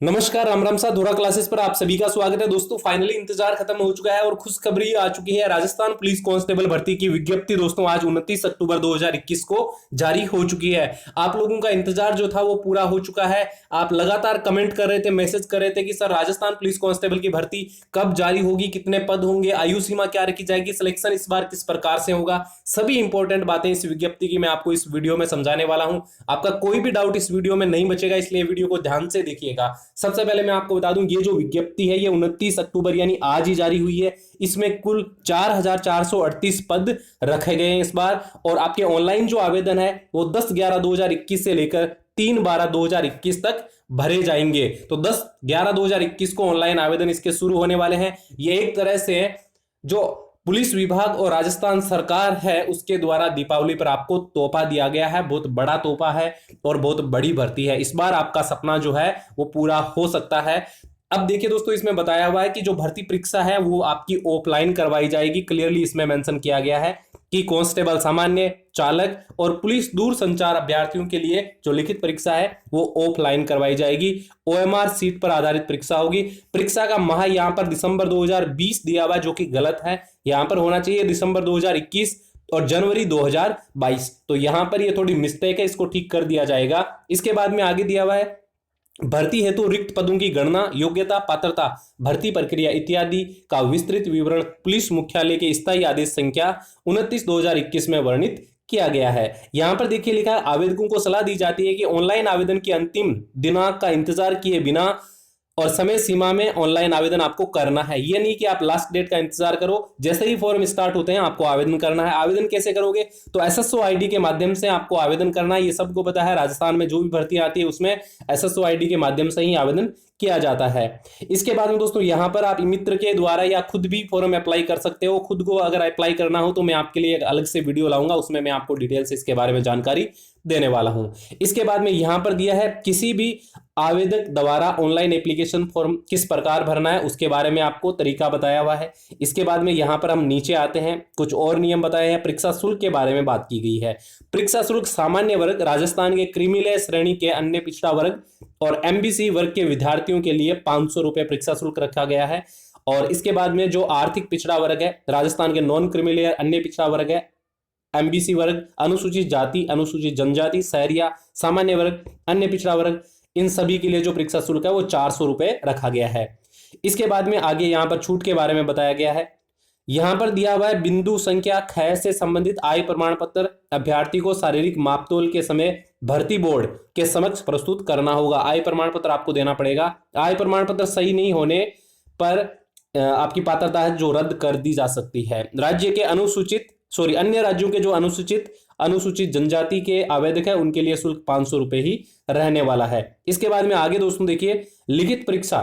नमस्कार, राम राम सा धोरा क्लासेस पर आप सभी का स्वागत है। दोस्तों फाइनली इंतजार खत्म हो चुका है और खुशखबरी आ चुकी है। राजस्थान पुलिस कांस्टेबल भर्ती की विज्ञप्ति दोस्तों आज 29 अक्टूबर 2021 को जारी हो चुकी है। आप लोगों का इंतजार जो था वो पूरा हो चुका है। आप लगातार कमेंट कर रहे थे, मैसेज कर रहे थे कि सर राजस्थान पुलिस कांस्टेबल की भर्ती कब जारी होगी, कितने पद होंगे, आयु सीमा क्या रखी जाएगी, सिलेक्शन इस बार किस प्रकार से होगा। सभी इंपॉर्टेंट बातें इस विज्ञप्ति की मैं आपको इस वीडियो में समझाने वाला हूं। आपका कोई भी डाउट इस वीडियो में नहीं बचेगा, इसलिए वीडियो को ध्यान से देखिएगा। सबसे पहले मैं आपको बता दूं, ये जो विज्ञप्ति है ये 29 अक्टूबर यानी आज ही जारी हुई है। इसमें कुल 4438 पद रखे गए हैं इस बार, और आपके ऑनलाइन जो आवेदन है वो 10/11/2021 से लेकर 3/12/2021 तक भरे जाएंगे। तो 10/11/2021 को ऑनलाइन आवेदन इसके शुरू होने वाले हैं। ये एक तरह से जो पुलिस विभाग और राजस्थान सरकार है उसके द्वारा दीपावली पर आपको तोहफा दिया गया है। बहुत बड़ा तोहफा है और बहुत बड़ी भर्ती है। इस बार आपका सपना जो है वो पूरा हो सकता है। अब देखिए दोस्तों, इसमें बताया हुआ है कि जो भर्ती परीक्षा है वो आपकी ऑफलाइन करवाई जाएगी। क्लियरली इसमें मेंशन किया गया है कि कांस्टेबल सामान्य, चालक और पुलिस दूर संचार अभ्यर्थियों के लिए जो लिखित परीक्षा है वो ऑफलाइन करवाई जाएगी। ओएमआर सीट पर आधारित परीक्षा होगी। परीक्षा का माह यहां पर दिसंबर 2020 दिया हुआ है, जो कि गलत है। यहां पर होना चाहिए दिसंबर 2021 और जनवरी 2022। तो यहां पर ये थोड़ी मिस्टेक है, इसको ठीक कर दिया जाएगा। इसके बाद में आगे दिया हुआ है भर्ती हेतु रिक्त पदों की गणना, योग्यता, पात्रता, भर्ती प्रक्रिया इत्यादि का विस्तृत विवरण पुलिस मुख्यालय के स्थायी आदेश संख्या 29/2021 में वर्णित किया गया है। यहां पर देखिए लिखा है, आवेदकों को सलाह दी जाती है कि ऑनलाइन आवेदन की अंतिम दिनांक का इंतजार किए बिना और समय सीमा में ऑनलाइन आवेदन आपको करना है। ये नहीं कि आप लास्ट डेट का इंतजार करो, जैसे ही फॉर्म स्टार्ट होते हैं आपको आवेदन करना है। आवेदन कैसे करोगे? तो एसएसओ आईडी के माध्यम से आपको आवेदन करना है। ये सबको पता है, राजस्थान में जो भी भर्ती आती है उसमें एसएसओ आईडी के माध्यम से ही आवेदन किया जाता है। इसके बाद में दोस्तों यहां पर आप मित्र के द्वारा या खुद भी फॉर्म अप्लाई कर सकते हो। खुद को अगर अप्लाई करना हो तो मैं आपके लिए एक अलग से वीडियो लाऊंगा, उसमें मैं आपको डिटेल से इसके बारे में जानकारी देने वाला हूं। इसके बाद में यहां पर दिया है किसी भी आवेदक द्वारा ऑनलाइन एप्लीकेशन फॉर्म किस प्रकार भरना है उसके बारे में आपको तरीका बताया हुआ है। इसके बाद में यहां पर हम नीचे आते हैं, कुछ और नियम बताए हैं। परीक्षा शुल्क के बारे में बात की गई है। परीक्षा शुल्क सामान्य वर्ग, राजस्थान के क्रीमीलेयर श्रेणी के अन्य पिछड़ा वर्ग और एमबीसी वर्ग के विद्यार्थियों के लिए 500 रुपए परीक्षा शुल्क रखा गया है। और इसके बाद में जो आर्थिक पिछड़ा वर्ग है, राजस्थान के नॉन क्रीमीलेयर अन्य पिछड़ा वर्ग है, एमबीसी वर्ग, अनुसूचित जाति, अनुसूचित जनजाति, शहरिया, सामान्य वर्ग, अन्य पिछड़ा वर्ग, इन सभी के लिए जो परीक्षा शुल्क है वो 400 रुपए रखा गया है। इसके बाद में आगे यहां पर छूट के बारे में बताया गया है। यहां पर दिया हुआ है बिंदु संख्या 6 से संबंधित आय प्रमाण पत्र अभ्यर्थी को शारीरिक मापतोल के समय भर्ती बोर्ड के समक्ष प्रस्तुत करना होगा। आय प्रमाण पत्र आपको देना पड़ेगा। आय प्रमाण पत्र सही नहीं होने पर आपकी पात्रता है जो रद्द कर दी जा सकती है। राज्य के अन्य राज्यों के जो अनुसूचित जनजाति के आवेदक है उनके लिए शुल्क 500 रुपए ही रहने वाला है। इसके बाद में आगे दोस्तों देखिए, लिखित परीक्षा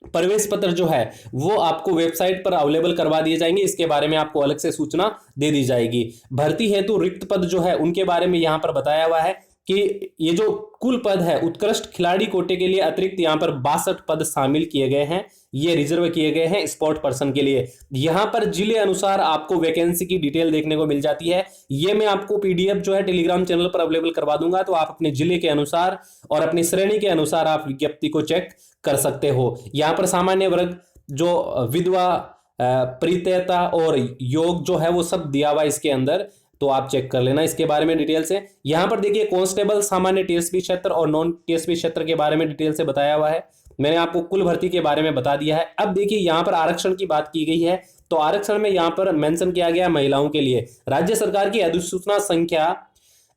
प्रवेश पत्र जो है वो आपको वेबसाइट पर अवेलेबल करवा दिए जाएंगे। इसके बारे में आपको अलग से सूचना दे दी जाएगी। भर्ती हेतु रिक्त पद जो है उनके बारे में यहां पर बताया हुआ है कि ये जो कुल पद है उत्कृष्ट खिलाड़ी कोटे के लिए अतिरिक्त यहां पर 62 पद शामिल किए गए हैं। ये रिजर्व किए गए हैं स्पोर्ट पर्सन के लिए। यहां पर जिले अनुसार आपको वैकेंसी की डिटेल देखने को मिल जाती है। ये मैं आपको पीडीएफ जो है टेलीग्राम चैनल पर अवेलेबल करवा दूंगा, तो आप अपने जिले के अनुसार और अपनी श्रेणी के अनुसार आप विज्ञप्ति को चेक कर सकते हो। यहां पर सामान्य वर्ग, जो विधवा, परित्यक्ता और योग जो है वो सब दिया हुआ इसके अंदर, तो आप चेक कर लेना इसके बारे में डिटेल से। यहां पर देखिए कांस्टेबल सामान्य टीएसपी क्षेत्र और नॉन टीएसपी क्षेत्र के बारे में डिटेल से बताया हुआ है। मैंने आपको कुल भर्ती के बारे में बता दिया है। अब देखिए यहां पर आरक्षण की बात की गई है, तो आरक्षण में यहां पर मेंशन किया गया महिलाओं के लिए राज्य सरकार की अधिसूचना संख्या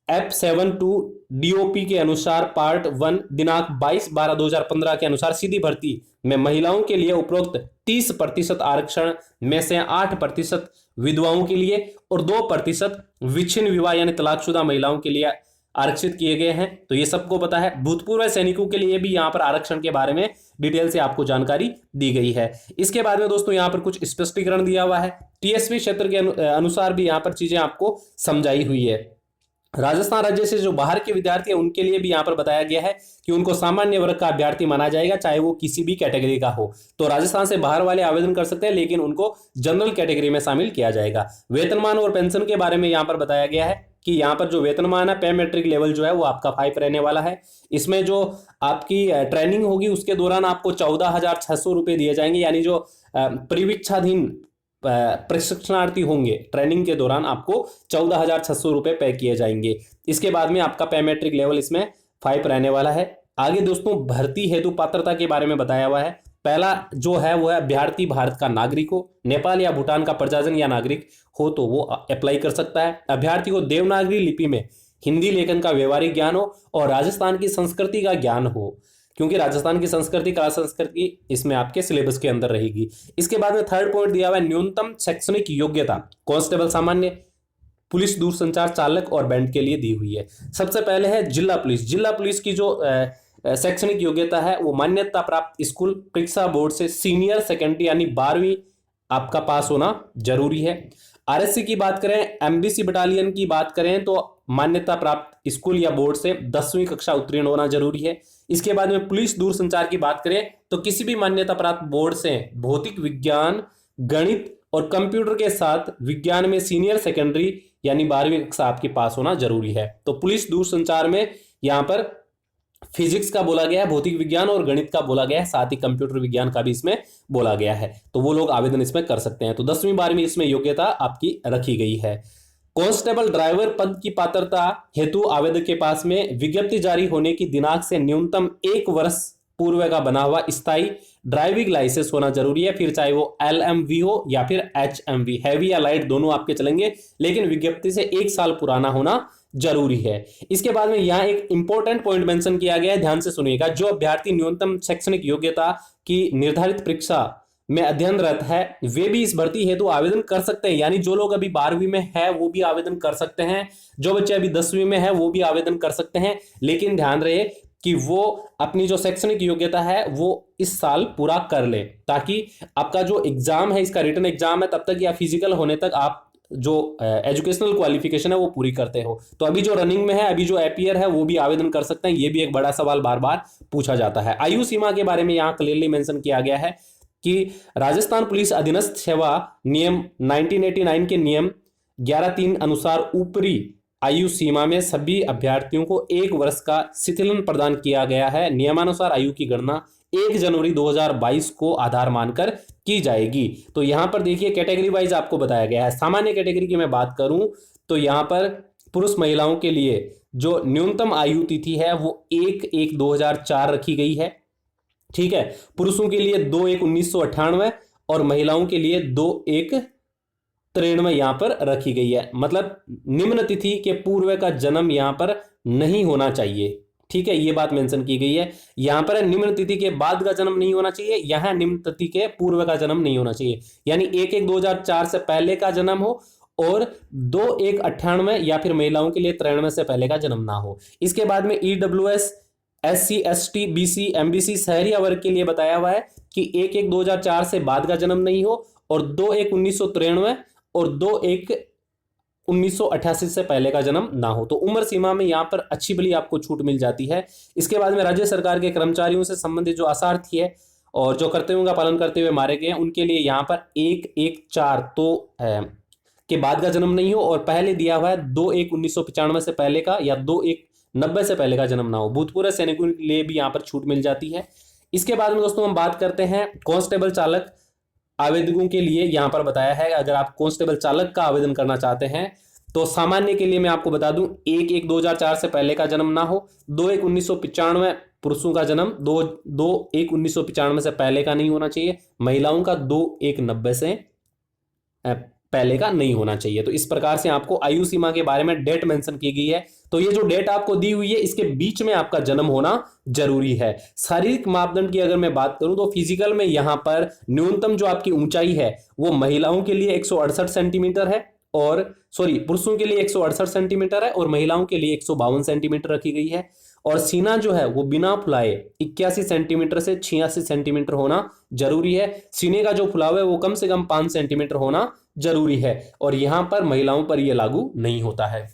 F72 DOP के अनुसार पार्ट 1 दिनांक 22/12/2015 के अनुसार सीधी भर्ती में महिलाओं के लिए उपरोक्त 30% आरक्षण में से 8% विधवाओं के लिए और 2% विच्छिन्न विवाह यानी तलाकशुदा महिलाओं के लिए आरक्षित किए गए हैं। तो ये सबको पता है। भूतपूर्व सैनिकों के लिए भी यहाँ पर आरक्षण के बारे में डिटेल से आपको जानकारी दी गई है। इसके बाद में दोस्तों यहाँ पर कुछ स्पष्टीकरण दिया हुआ है। टीएसपी क्षेत्र के अनुसार भी यहाँ पर चीजें आपको समझाई हुई है। राजस्थान राज्य से जो बाहर के विद्यार्थी हैं उनके लिए भी यहाँ पर बताया गया है कि उनको सामान्य वर्ग का अभ्यर्थी माना जाएगा, चाहे वो किसी भी कैटेगरी का हो। तो राजस्थान से बाहर वाले आवेदन कर सकते हैं, लेकिन उनको जनरल कैटेगरी में शामिल किया जाएगा। वेतनमान और पेंशन के बारे में यहाँ पर बताया गया है कि यहाँ पर जो वेतनमान है, पे मैट्रिक लेवल जो है वो आपका 5 रहने वाला है। इसमें जो आपकी ट्रेनिंग होगी उसके दौरान आपको 14,600 रुपये दिए जाएंगे, यानी जो परिवीक्षाधीन प्रशिक्षणार्थी होंगे ट्रेनिंग के दौरान आपको 14,600 रुपये पे किए जाएंगे। इसके बाद में आपका पे मैट्रिक लेवल इसमें 5 रहने वाला है। आगे दोस्तों भर्ती हेतु पात्रता के बारे में बताया हुआ है। पहला जो है वो है अभ्यर्थी भारत का नागरिक हो, नेपाल या भूटान का प्रजाजन या नागरिक हो तो वो अप्लाई कर सकता है। अभ्यर्थी को देवनागरी लिपि में हिंदी लेखन का व्यवहारिक ज्ञान हो और राजस्थान की संस्कृति का ज्ञान हो, क्योंकि राजस्थान की संस्कृति, कला संस्कृति इसमें आपके सिलेबस के अंदर रहेगी। इसके बाद में थर्ड पॉइंट दिया हुआ है न्यूनतम शैक्षणिक योग्यता कांस्टेबल सामान्य, पुलिस दूरसंचार चालक और बैंड के लिए दी हुई है। सबसे पहले है जिला पुलिस। जिला पुलिस की जो शैक्षणिक योग्यता है वो मान्यता प्राप्त स्कूल परीक्षा बोर्ड से सीनियर सेकेंडरी यानी 12वीं आपका पास होना जरूरी है। आरएससी की बात करें, एमबीसी बटालियन की बात करें तो मान्यता प्राप्त स्कूल या बोर्ड से 10वीं कक्षा उत्तीर्ण होना जरूरी है। इसके बाद में पुलिस दूरसंचार की बात करें तो किसी भी मान्यता प्राप्त बोर्ड से भौतिक विज्ञान, गणित और कंप्यूटर के साथ विज्ञान में सीनियर सेकेंडरी यानी 12वीं कक्षा आपके पास होना जरूरी है। तो पुलिस दूरसंचार में यहाँ पर फिजिक्स का बोला गया है, भौतिक विज्ञान और गणित का बोला गया है, साथ ही कंप्यूटर विज्ञान का भी इसमें बोला गया है, तो वो लोग आवेदन इसमें कर सकते हैं। तो 10वीं 12वीं इसमें योग्यता आपकी रखी गई है। कांस्टेबल ड्राइवर पद की पात्रता हेतु आवेदक के पास में विज्ञप्ति जारी होने की दिनांक से न्यूनतम 1 वर्ष पूर्व का बना हुआ स्थायी ड्राइविंग लाइसेंस होना जरूरी है, फिर चाहे वो LMV हो या फिर HMV, हैवी या लाइट दोनों आपके चलेंगे, लेकिन विज्ञप्ति से 1 साल पुराना होना जरूरी है। इसके बाद में यहाँ एक इंपॉर्टेंट पॉइंट मेंशन किया गया है, ध्यान से सुनिएगा। जो अभ्यर्थी न्यूनतम शैक्षणिक योग्यता की निर्धारित परीक्षा में अध्ययनरत है वे भी इस भर्ती हेतु आवेदन कर सकते हैं, यानी जो लोग अभी 12वीं में है वो भी आवेदन कर सकते हैं, जो बच्चे अभी 10वीं में है वो भी आवेदन कर सकते हैं, लेकिन ध्यान रहे कि वो अपनी जो शैक्षणिक योग्यता है वो इस साल पूरा कर ले, ताकि आपका जो एग्जाम है, इसका रिटन एग्जाम है, तब तक या फिजिकल होने तक आप जो एजुकेशनल क्वालिफिकेशन है वो पूरी करते हो। तो अभी जो रनिंग में है, अभी जो एपियर है वो भी आवेदन कर सकते हैं। ये भी एक बड़ा सवाल बार बार पूछा जाता है। आयु सीमा के बारे में यहाँ क्लियरली मेंशन किया गया है कि राजस्थान पुलिस अधीनस्थ सेवा नियम 1989 के नियम 11(3) अनुसार ऊपरी आयु सीमा में सभी अभ्यर्थियों को 1 वर्ष का शिथिलन प्रदान किया गया है। नियमानुसार आयु की गणना 1 जनवरी 2022 को आधार मानकर की जाएगी। तो यहां पर देखिए कैटेगरी वाइज आपको बताया गया है। सामान्य कैटेगरी की मैं बात करूं तो यहां पर पुरुष महिलाओं के लिए जो न्यूनतम आयु तिथि है वो 1/1/2004 रखी गई है, ठीक है। पुरुषों के लिए 2/1/1998 और महिलाओं के लिए 2/1/93 यहां पर रखी गई है। मतलब निम्न तिथि के पूर्व का जन्म यहां पर नहीं होना चाहिए, ठीक है, ये बात मेंशन की गई है। यहां पर निम्न तिथि के बाद का जन्म नहीं होना चाहिए, यहां निम्न तिथि के पूर्व का जन्म नहीं होना चाहिए, यानी 1/1/2004 से पहले का जन्म हो और 2/1/98 या फिर महिलाओं के लिए 93 से पहले का जन्म ना हो। इसके बाद में EWS, SC, ST, BC, MBC शहरी वर्ग के लिए बताया हुआ है कि 1/1/2004 से बाद का जन्म नहीं हो और 2/1/1993 और 2/1/1988 से पहले का जन्म ना हो। तो उम्र सीमा में यहाँ पर अच्छी भली आपको छूट मिल जाती है। इसके बाद में राज्य सरकार के कर्मचारियों से संबंधित जो असार्थी है और जो कर्तव्यों का पालन करते हुए मारे गए हैं उनके लिए यहाँ पर 1/1/4 तो के बाद का जन्म नहीं हो और पहले दिया हुआ है 2/1/1995 से पहले का या 2/1/90 से पहले का जन्म ना हो। भूतपूर्व सैनिकों के लिए भी यहाँ पर छूट मिल जाती है। इसके बाद में दोस्तों हम बात करते हैं कांस्टेबल चालक आवेदकों के लिए। यहां पर बताया है अगर आप कांस्टेबल चालक का आवेदन करना चाहते हैं तो सामान्य के लिए मैं आपको बता दूं 1/1/2004 से पहले का जन्म ना हो, 2/1/1995 पुरुषों का जन्म 2/1/1995 से पहले का नहीं होना चाहिए, महिलाओं का 2/1/90 से पहले का नहीं होना चाहिए। तो इस प्रकार से आपको आयु सीमा के बारे में डेट मेंशन की गई है। तो ये जो डेट आपको दी हुई है इसके बीच में आपका जन्म होना जरूरी है। शारीरिक मापदंड की अगर मैं बात करूं तो फिजिकल में यहां पर न्यूनतम जो आपकी ऊंचाई है वो महिलाओं के लिए 168 सेंटीमीटर है और पुरुषों के लिए 168 सेंटीमीटर है और महिलाओं के लिए 152 सेंटीमीटर रखी गई है। और सीना जो है वो बिना फुलाए 81 सेंटीमीटर से 86 सेंटीमीटर होना जरूरी है। सीने का जो फुलाव है वो कम से कम 5 सेंटीमीटर होना जरूरी है और यहां पर महिलाओं पर यह लागू नहीं होता है।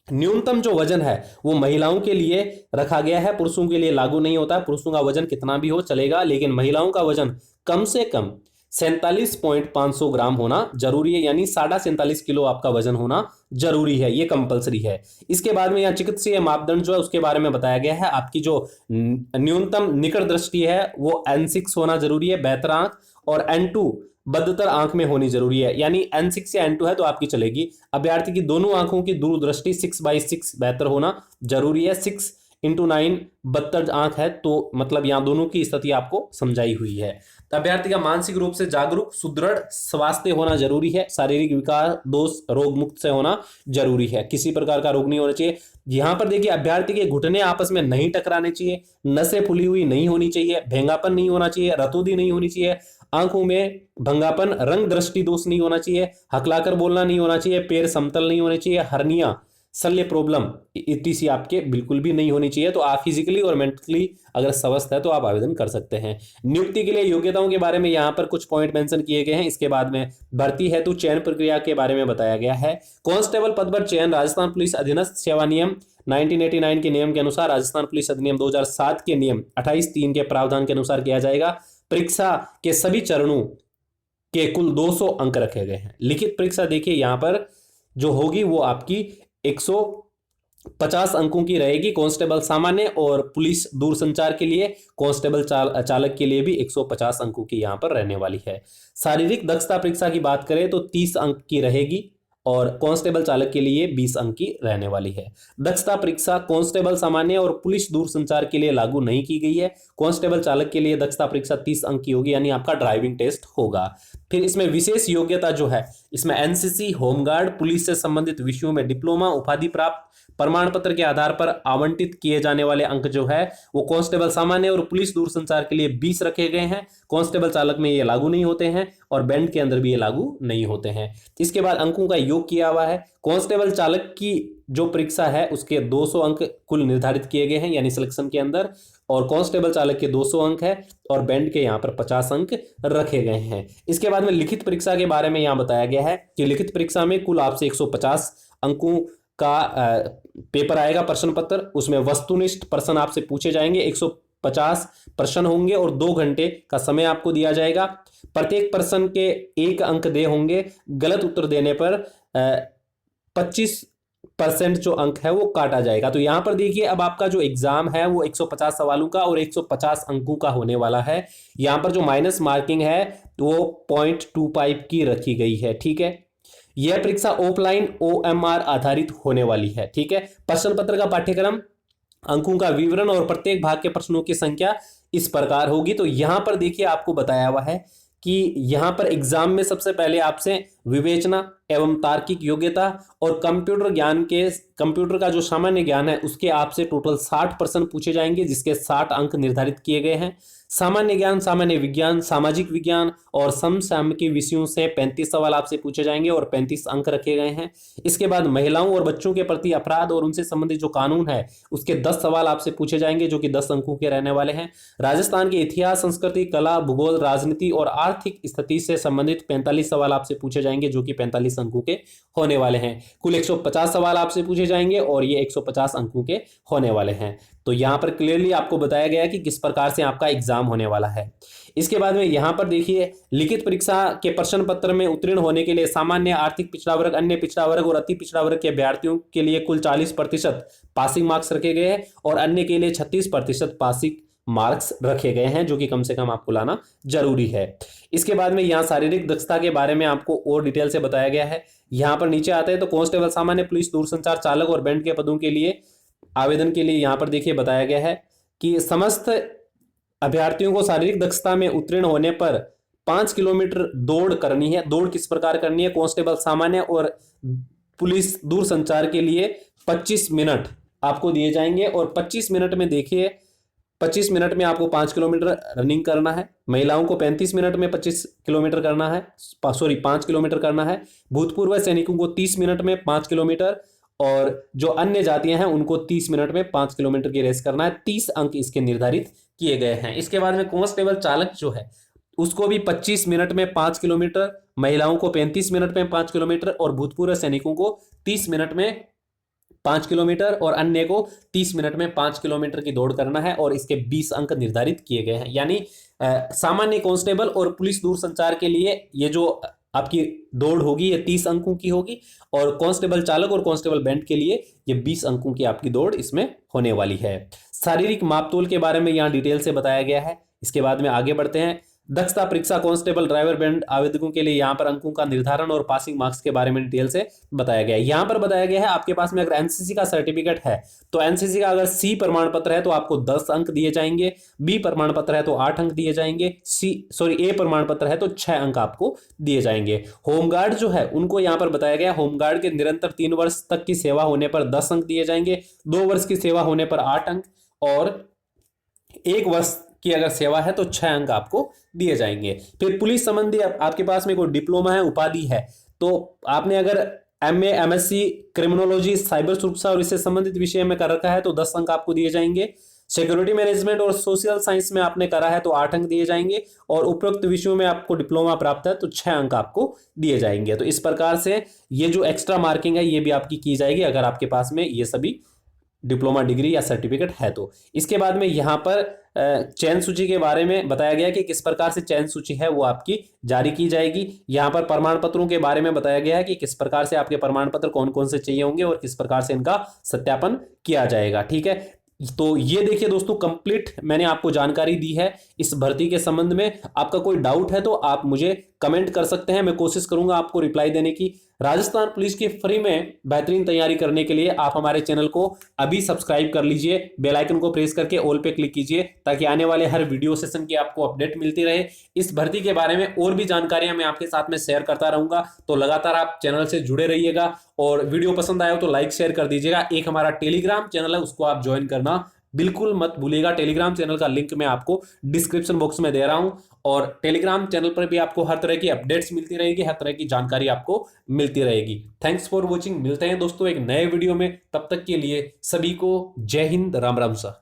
न्यूनतम जो वजन है वो महिलाओं के लिए रखा गया है, पुरुषों के लिए लागू नहीं होता है। पुरुषों का वजन कितना भी हो चलेगा, लेकिन महिलाओं का वजन कम से कम 47.500 ग्राम होना जरूरी है, यानी 47.5 किलो आपका वजन होना जरूरी है, ये कंपलसरी है। इसके बाद में यहाँ चिकित्सीय मापदंड जो है उसके बारे में बताया गया है। आपकी जो न्यूनतम निकट दृष्टि है वो N6 होना जरूरी है, बेहतर आंख, और N2 बदतर आंख में होनी जरूरी है, यानी N6 या N2 है तो आपकी चलेगी। अभ्यर्थी की दोनों आंखों की दूरदृष्टि 6/6 बेहतर होना जरूरी है। 6x9 बदतर आंख है तो मतलब यहां दोनों की स्थिति आपको समझाई हुई है। तो अभ्यर्थी का मानसिक रूप से जागरूक, सुदृढ़ स्वास्थ्य होना जरूरी है। शारीरिक विकार दोष रोग मुक्त से होना जरूरी है, किसी प्रकार का रोग नहीं होना चाहिए। यहां पर देखिए अभ्यर्थी के घुटने आपस में नहीं टकराने चाहिए, नसें फुली हुई नहीं होनी चाहिए, भेंगापन नहीं होना चाहिए, रतौंधी नहीं होनी चाहिए, आंखों में भंगापन, रंग दृष्टि दोष नहीं होना चाहिए, हकलाकर बोलना नहीं होना चाहिए, पैर समतल नहीं होने चाहिए, हर्निया, शल्य प्रॉब्लम इतनी आपके बिल्कुल भी नहीं होनी चाहिए। तो आप फिजिकली और मेंटली अगर स्वस्थ है तो आप आवेदन कर सकते हैं। नियुक्ति के लिए योग्यताओं के बारे में यहाँ पर कुछ पॉइंट मेंशन किए गए हैं। इसके बाद में भर्ती हेतु चयन प्रक्रिया के बारे में बताया गया है। कांस्टेबल पद पर चयन राजस्थान पुलिस अधीनस्थ सेवा नियम 1989 के नियम के अनुसार, राजस्थान पुलिस अधिनियम 2007 के नियम 28(3) के प्रावधान के अनुसार किया जाएगा। परीक्षा के सभी चरणों के कुल 200 अंक रखे गए हैं। लिखित परीक्षा देखिए यहाँ पर जो होगी वो आपकी 150 अंकों की रहेगी कांस्टेबल सामान्य, और पुलिस दूरसंचार के लिए कांस्टेबल चालक के लिए भी 150 अंकों की यहां पर रहने वाली है। शारीरिक दक्षता परीक्षा की बात करें तो 30 अंक की रहेगी और कांस्टेबल चालक के लिए 20 अंक की रहने वाली है। दक्षता परीक्षा कांस्टेबल सामान्य और पुलिस दूरसंचार के लिए लागू नहीं की गई है। कांस्टेबल चालक के लिए दक्षता परीक्षा 30 अंक की होगी, यानी आपका ड्राइविंग टेस्ट होगा। फिर इसमें विशेष योग्यता जो है, इसमें एनसीसी, होमगार्ड, पुलिस से संबंधित विषयों में डिप्लोमा, उपाधि प्राप्त, प्रमाण पत्र के आधार पर आवंटित किए जाने वाले अंक जो है वो कांस्टेबल सामान्य और पुलिस दूरसंचार के लिए 20 रखे गए हैं। कांस्टेबल चालक में ये लागू नहीं होते हैं और बैंड के अंदर भी ये लागू नहीं होते हैं। इसके बाद अंकों का योग किया हुआ है। कांस्टेबल चालक की जो परीक्षा है उसके 200 अंक कुल निर्धारित किए गए हैं, यानी सिलेक्शन के अंदर, और कांस्टेबल चालक के 200 अंक है और बैंड के यहाँ पर 50 अंक रखे गए हैं। इसके बाद में लिखित परीक्षा के बारे में यहाँ बताया गया है कि लिखित परीक्षा में कुल आपसे 150 अंकों का पेपर आएगा, प्रश्न पत्र। उसमें वस्तुनिष्ठ प्रश्न आपसे पूछे जाएंगे, 150 प्रश्न होंगे और 2 घंटे का समय आपको दिया जाएगा। प्रत्येक प्रश्न के 1 अंक दे होंगे। गलत उत्तर देने पर 25% जो अंक है वो काटा जाएगा। तो यहां पर देखिए अब आपका जो एग्जाम है वो 150 सवालों का और 150 अंकों का होने वाला है। यहां पर जो माइनस मार्किंग है वो 0.25 की रखी गई है। ठीक है, यह परीक्षा ऑफलाइन OMR आधारित होने वाली है। ठीक है, प्रश्न पत्र का पाठ्यक्रम, अंकों का विवरण और प्रत्येक भाग के प्रश्नों की संख्या इस प्रकार होगी। तो यहां पर देखिए आपको बताया हुआ है कि यहां पर एग्जाम में सबसे पहले आपसे विवेचना एवं तार्किक योग्यता और कंप्यूटर का जो सामान्य ज्ञान है उसके आपसे टोटल 60 प्रश्न पूछे जाएंगे, जिसके 60 अंक निर्धारित किए गए हैं। सामान्य ज्ञान, सामान्य विज्ञान, सामाजिक विज्ञान और समसामयिक विषयों से 35 सवाल आपसे पूछे जाएंगे और 35 अंक रखे गए हैं। इसके बाद महिलाओं और बच्चों के प्रति अपराध और उनसे संबंधित जो कानून है उसके 10 सवाल आपसे पूछे जाएंगे, जो कि 10 अंकों के रहने वाले हैं। राजस्थान के इतिहास, संस्कृति, कला, भूगोल, राजनीति और आर्थिक स्थिति से संबंधित 45 सवाल आपसे पूछे जाएंगे, जो कि 45 अंकों के होने वाले हैं। कुल 150 सवाल आपसे पूछे जाएंगे और ये 150 अंकों के होने वाले हैं। तो यहां पर क्लियरली आपको बताया गया कि किस प्रकार से आपका एग्जाम होने वाला है। इसके बाद में यहां पर देखिए लिखित परीक्षा के प्रश्न पत्र में उत्तीर्ण होने के लिए सामान्य, आर्थिक पिछड़ा वर्ग, अन्य पिछड़ा वर्ग और अति पिछड़ा वर्ग के अभ्यर्थियों के लिए कुल 40% पासिंग मार्क्स रखे गए हैं और अन्य के लिए 36% पासिंग मार्क्स रखे गए हैं, जो कि कम से कम आपको लाना जरूरी है। इसके बाद में यहाँ शारीरिक दक्षता के बारे में आपको और डिटेल से बताया गया है। यहाँ पर नीचे आते हैं तो कांस्टेबल सामान्य, पुलिस दूरसंचार चालक और बैंड के पदों के लिए आवेदन के लिए यहाँ पर देखिए बताया गया है कि समस्त अभ्यर्थियों को शारीरिक दक्षता में उत्तीर्ण होने पर 5 किलोमीटर दौड़ करनी है। दौड़ किस प्रकार करनी है? कांस्टेबल सामान्य और पुलिस दूरसंचार के लिए 25 मिनट आपको दिए जाएंगे और 25 मिनट में देखिए 25 मिनट में आपको 5 किलोमीटर रनिंग करना है। महिलाओं को 35 मिनट में 25 किलोमीटर करना है, 5 किलोमीटर करना है। भूतपूर्व सैनिकों को 30 मिनट में 5 किलोमीटर और जो अन्य जातियां हैं उनको 30 मिनट में 5 किलोमीटर की रेस करना है। 30 अंक इसके निर्धारित किए गए हैं। इसके बाद में कांस्टेबल चालक जो है उसको भी 25 मिनट में 5 किलोमीटर, महिलाओं को 35 मिनट में 5 किलोमीटर और भूतपूर्व सैनिकों को 30 मिनट में 5 किलोमीटर और अन्य को 30 मिनट में 5 किलोमीटर की दौड़ करना है और इसके 20 अंक निर्धारित किए गए हैं। यानी सामान्य कांस्टेबल और पुलिस दूरसंचार के लिए ये जो आपकी दौड़ होगी ये 30 अंकों की होगी और कांस्टेबल चालक और कांस्टेबल बैंड के लिए ये 20 अंकों की आपकी दौड़ इसमें होने वाली है। शारीरिक मापतोल के बारे में यहाँ डिटेल से बताया गया है। इसके बाद में आगे बढ़ते हैं। दक्षता परीक्षा कांस्टेबल ड्राइवर बैंड आवेदकों के लिए यहाँ पर अंकों का निर्धारण और पासिंग मार्क्स के बारे में डिटेल से बताया गया है। यहाँ पर बताया गया है आपके पास में अगर एनसीसी का सर्टिफिकेट है तो एनसीसी का अगर सी प्रमाण पत्र है तो आपको 10 अंक दिए जाएंगे, बी प्रमाण पत्र है तो 8 अंक दिए जाएंगे, ए प्रमाण पत्र है तो 6 अंक आपको दिए जाएंगे। होमगार्ड जो है उनको यहाँ पर बताया गया होमगार्ड के निरंतर 3 वर्ष तक की सेवा होने पर 10 अंक दिए जाएंगे, 2 वर्ष की सेवा होने पर 8 अंक और 1 वर्ष की अगर सेवा है तो 6 अंक आपको दिए जाएंगे। फिर पुलिस संबंधी आपके पास में कोई डिप्लोमा है, उपाधि है, तो आपने अगर एमए, एमएससी क्रिमिनोलॉजी, साइबर सुरक्षा और इससे संबंधित विषय में कर रखा है तो 10 अंक आपको दिए जाएंगे। सिक्योरिटी मैनेजमेंट और सोशल साइंस में आपने करा है तो 8 अंक दिए जाएंगे और उपरोक्त विषयों में आपको डिप्लोमा प्राप्त है तो 6 अंक आपको दिए जाएंगे। तो इस प्रकार से ये जो एक्स्ट्रा मार्किंग है ये भी आपकी की जाएगी अगर आपके पास में ये सभी डिप्लोमा डिग्री या सर्टिफिकेट है तो। इसके बाद में यहाँ पर चयन सूची के बारे में बताया गया कि किस प्रकार से चयन सूची है वो आपकी जारी की जाएगी। यहाँ पर प्रमाण पत्रों के बारे में बताया गया है कि किस प्रकार से आपके प्रमाण पत्र कौन कौन से चाहिए होंगे और किस प्रकार से इनका सत्यापन किया जाएगा। ठीक है, तो ये देखिए दोस्तों कंप्लीट मैंने आपको जानकारी दी है इस भर्ती के संबंध में। आपका कोई डाउट है तो आप मुझे कमेंट कर सकते हैं, मैं कोशिश करूंगा आपको रिप्लाई देने की। राजस्थान पुलिस की फ्री में बेहतरीन तैयारी करने के लिए आप हमारे चैनल को अभी सब्सक्राइब कर लीजिए, बेल आइकन को प्रेस करके ऑल पे क्लिक कीजिए ताकि आने वाले हर वीडियो सेशन की आपको अपडेट मिलती रहे। इस भर्ती के बारे में और भी जानकारियां मैं आपके साथ में शेयर करता रहूंगा, तो लगातार आप चैनल से जुड़े रहिएगा और वीडियो पसंद आया हो तो लाइक शेयर कर दीजिएगा। एक हमारा टेलीग्राम चैनल है उसको आप ज्वाइन करना बिल्कुल मत भूलिएगा। टेलीग्राम चैनल का लिंक मैं आपको डिस्क्रिप्शन बॉक्स में दे रहा हूं और टेलीग्राम चैनल पर भी आपको हर तरह की अपडेट्स मिलती रहेगी, हर तरह की जानकारी आपको मिलती रहेगी। Thanks for watching. मिलते हैं दोस्तों एक नए वीडियो में, तब तक के लिए सभी को जय हिंद, राम राम सा।